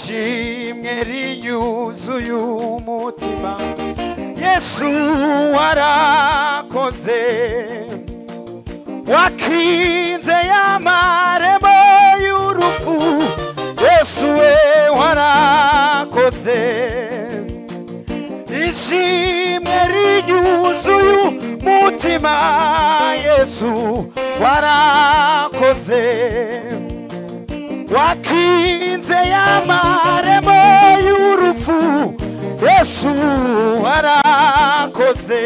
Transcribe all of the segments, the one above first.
ishimwe rinyuzuye umutima Yesu warakoze wakinze y'amarembo y'urupfu Yesu we warakoze ishimwe rinyuzuye umutima Yesu warakoze wakinze y'amarembo y'urupfu Yesu warakoze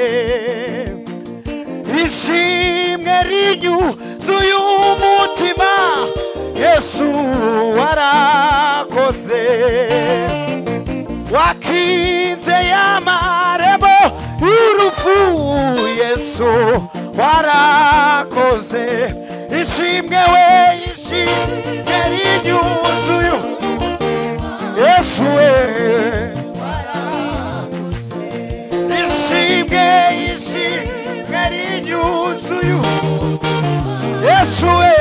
ishimwe rinyuzuye umutima Yesu warakoze wakinze y'amarembo y'urupfu Yesu warakoze ishimwe we ishimwe rinyuzuye Yesu we ishimwe rinyuzuye Yesu we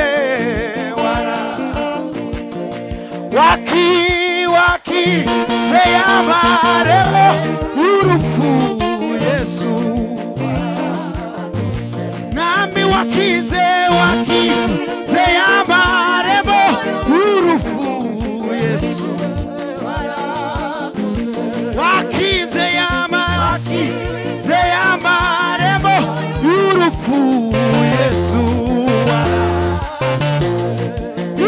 wakinze y'amarembo y'urupfu Yesu nami wakinze y'amarembo y'urupfu Yesu wakinze y'amarembo y'urupfu Yesu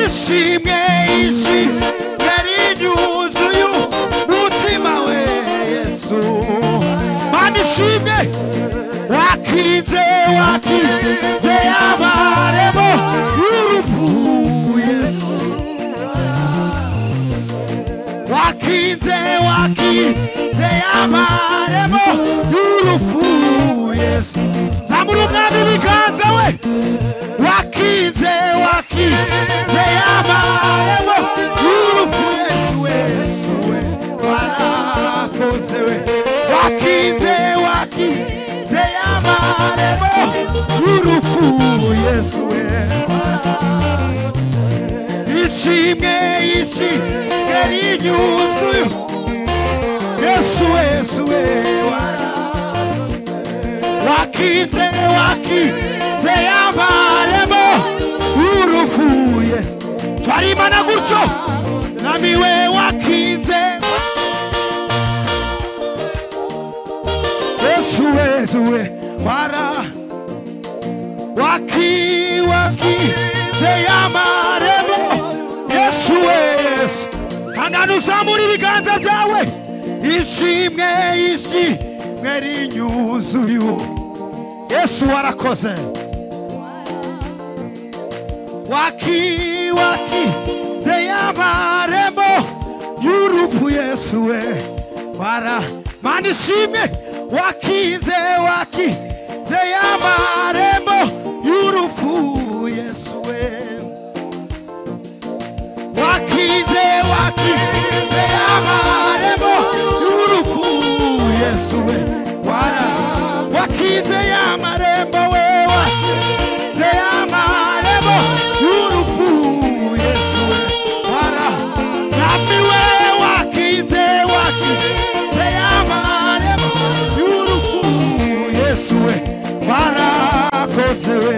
ishimwe rinyuzuye umutima we Yesu Mana ishimwe wakinze y'amarembo y'urupfu Yesu wakinze y'amarembo y'urupfu Yesu zamura umwami ibiganza we wakinze y'amarembo y'urupfu Yesu we warakoze we wakinze y'amarembo y'urupfu Yesu we ishimwe rinyuzuye Yesu we wakinze y'amarembo y'urupfu twarimana gutyo nami we wakinze Yesu we wakinze y'amarembo Yesu we hangana uzamura ibiganza byawe ishimwe rinyuzuye Yesu warakoze wakinze y'amarembo y'urupfu Yesu we Mana ishimwe wakinze y'amarembo y'urupfu Yesu we wakinze y'amarembo y'urupfu Yesu we wakinze y'amarembo we wakinze y'amarembo y'urupfu Yesu we nami we wakinze y'amarembo y'urupfu Yesu we warakoze we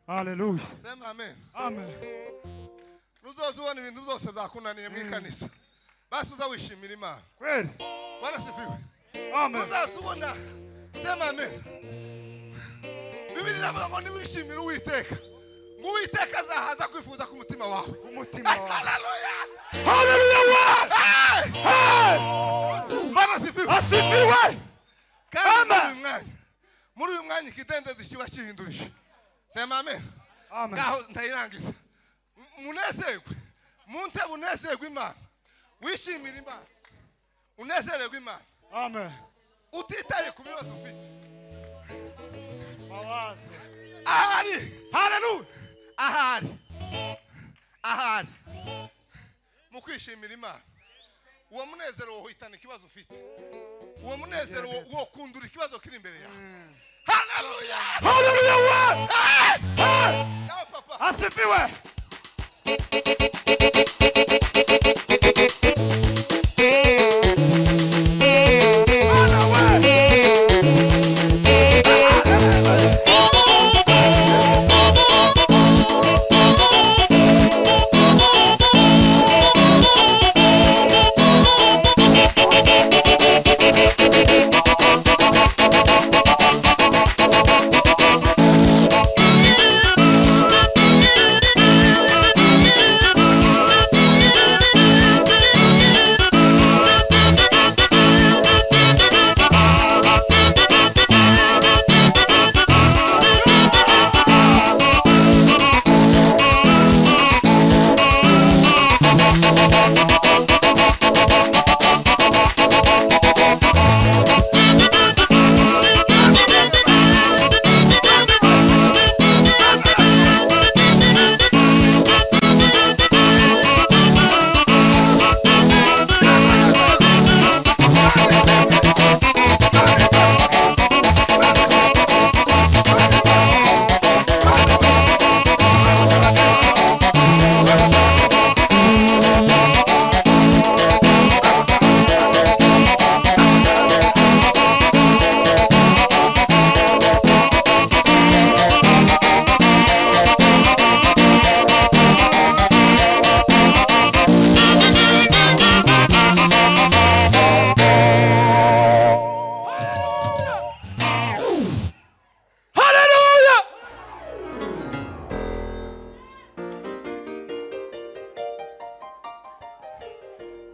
Hallelujah. Sema amen. Amen. Nuzozubona ibintu byose byakunaniye mu ikanisa. Basi uzawishimira Imana. Kweli. Bwana sifiwe. Amen. Uzazubona. Sema amen. Bibiri iravuga ngo niwishimire Uwiteka. Ngo Uwiteka azahaza kwifuza ku mutima wawe. Umutima wawe. Hallelujah. Hallelujah. Hey! Bwana sifiwe. Asifiwe. Amen. Muri uyu mwanya ikidendezi kiba kihindurije. Sema amen. Amen. Ngaho ndayirangiza. Munezerwe. Munte bunezerwe Imana. Wishimire Imana. Unezerwe Imana. Amen. Utitaye ku bibazo ufite. Mawazo. Ahari. Hallelujah. Ahari. Mu kwishimira Imana. Uwo munezero wo hitana ikibazo ufite. Uwo munezero wo kundura ikibazo kiri imbere yawe. Hallelujah. Hallelujah. Hey! Now papa. Asifiwe.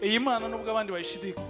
iyi mana nubwo abandi bayishidika.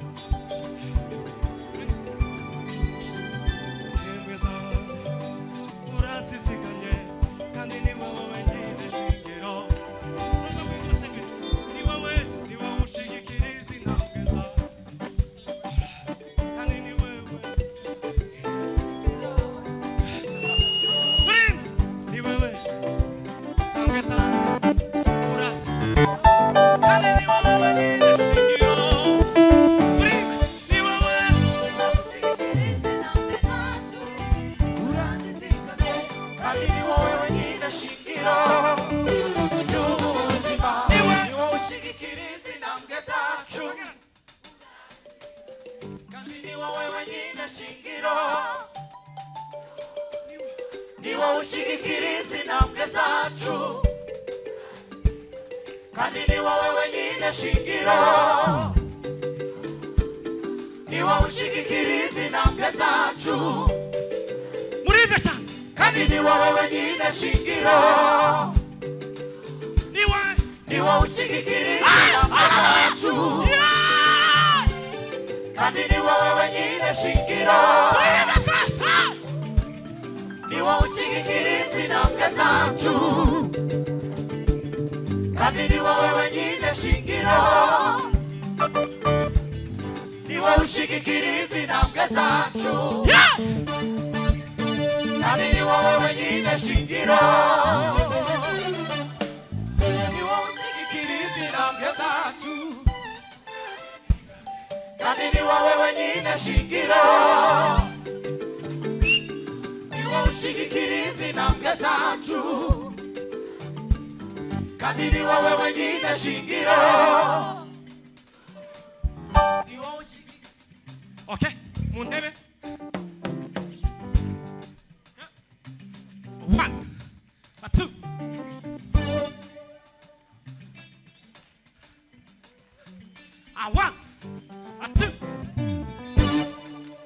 Okay, Mundebe. 1, 2. A 1, 2.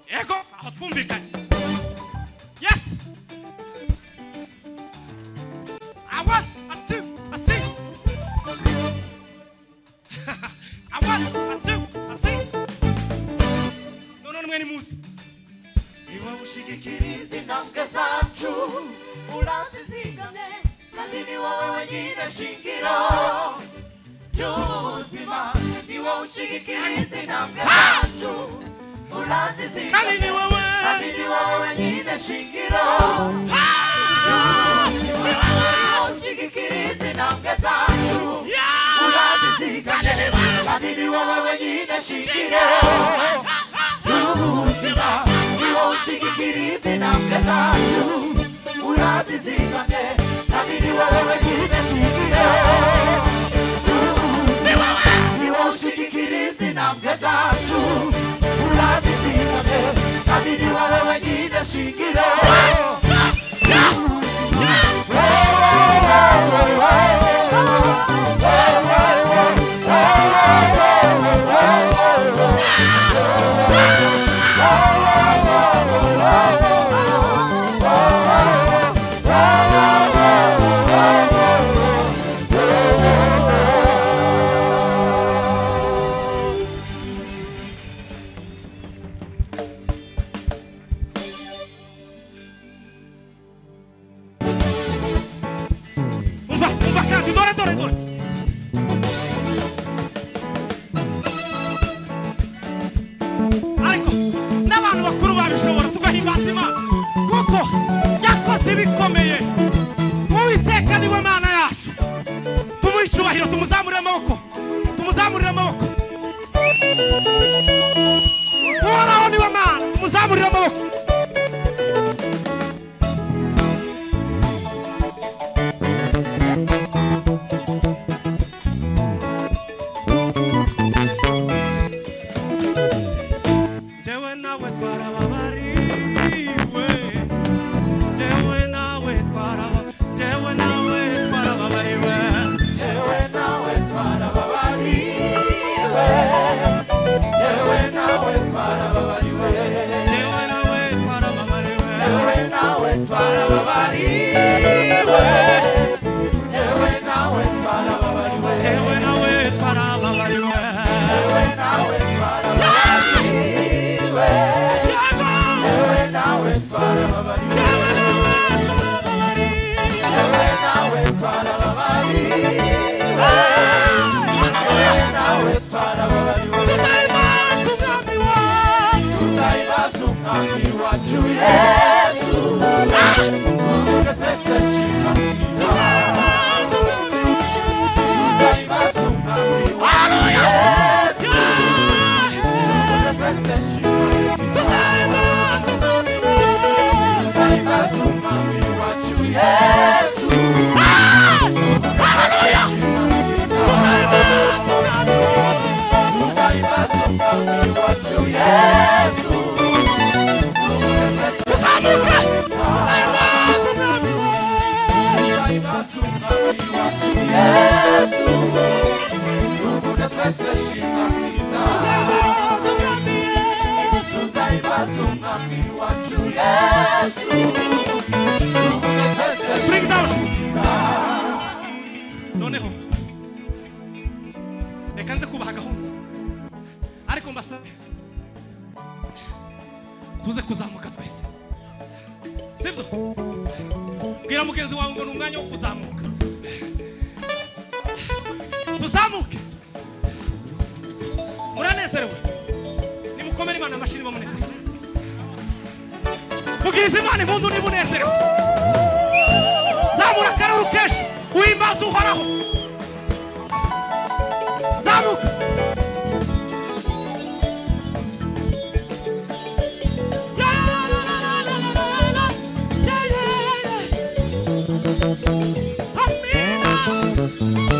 Ego, aho twumvikanye. Yes. A 1, 2, 3. A 1, 2, 3. No, mwene musi. Iwa ushigikirizi intambwe zacu urazizigame kandi ni wowe wenyine shingiro ry'ubuzima. Iwa ushigikirizi intambwe zacu urazizigame kandi ni wowe wenyine shingiro ry'ubuzima. Iwa ushigikirizi intambwe zacu urazizigame kandi ni wowe wenyine shingiro ry'ubuzima. Iwa ushigikirizi intambwe zacu urazizigame kandi ni wowe wenyine shingiro ry'ubuzima. Iwa ushigikirizi intambwe zacu urazizigame kandi ni wowe wenyine shingiro Yewe nawe Bring it down. Noneho reka nze kubaha gahunda ariko mbasabe tuze kuzamuka twese sibyo bwira mugenzi wawe ngo n'umwanya wo kuzamuka tuzamuke muranezerewe nimukomere Imana amashini bamunezerewe Mugize Imana impundu nimunezerewe zamura akaruru kenshi uhimbaza uhoraho zamuka Amina